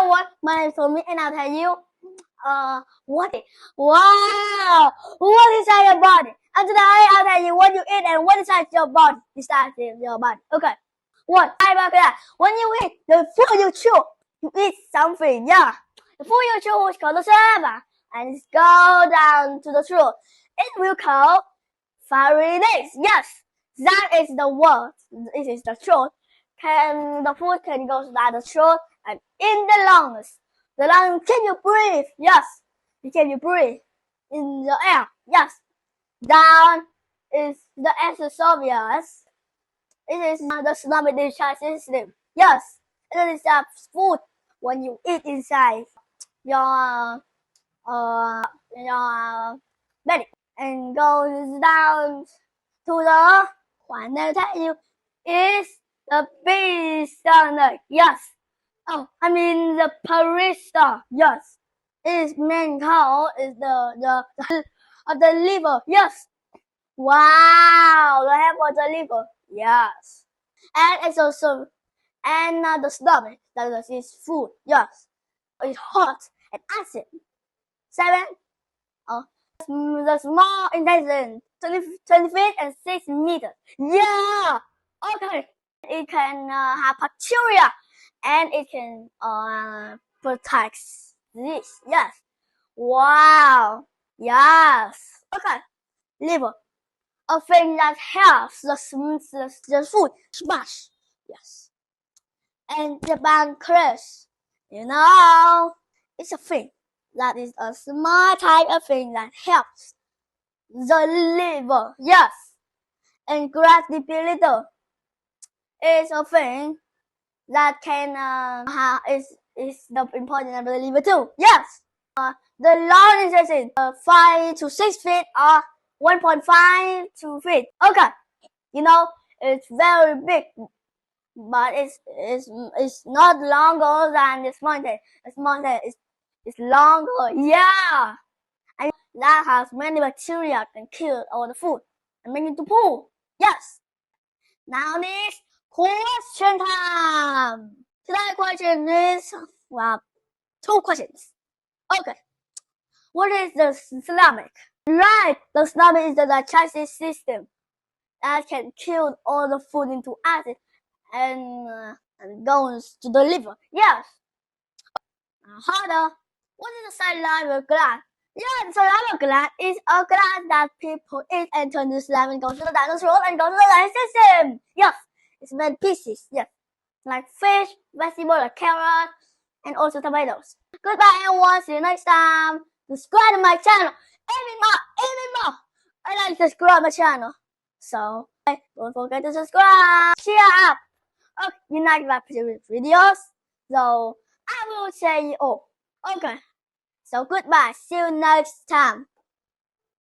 everyone, my name is Tommy and I'll tell you wow, what is inside your body? And today I'll tell you what you eat and what is inside your body. Inside your body. Okay. What? When you eat the food you chew, you eat something, yeah. The food you chew is called the saliva and it go down to the throat. It will call pharynx. Yes, that is the word. It is the throat. The food can go down the throat and in the lungs. The lungs, can you breathe? Yes. Can you breathe? In the air? Yes. Down is the esophagus. It is the stomach digestive system. Yes. It is the food when you eat inside your belly and goes down to the one I tell you is the big stomach. Yes. Oh, I mean the parista. Yes. Its main call is the of the liver. Yes. Wow, the head of the liver. Yes. And it's also the stomach that is food. Yes. It's hot and acid. 7. The small intestine, 20 feet and 6 meters. Yeah. Okay. It can have bacteria and it can protect this. Yes. Wow. Yes. Okay. Liver. A thing that helps the food smash. Yes. And the pancreas. It's a thing that is a small type of thing that helps the liver. Yes. And gravitator is a thing that can is the important of the liver too. Yes. The long intestine 5 to 6 feet or 1.5 to feet. Okay. It's very big, but it's not longer than this mountain. This mountain is longer. Yeah. And that has many bacteria can kill all the food and make it to poo. Yes. Now this question time. Today's question is 2 questions. Okay. What is the stomach? Right. The stomach is the digestive system that can kill all the food into acid and goes to the liver. Yes. Harder. What is the saliva gland? Yeah, the saliva gland is a gland that people eat and turn to saliva and goes to the throat and goes to the digestive system. Yes. It's many pieces. Yes. Like fish, vegetable, like carrot, and also tomatoes. Goodbye everyone. See you next time. Subscribe to my channel. Even more. I like to subscribe my channel. So don't forget to subscribe. Share up. Okay, you like my previous videos. So I will say okay. So goodbye. See you next time.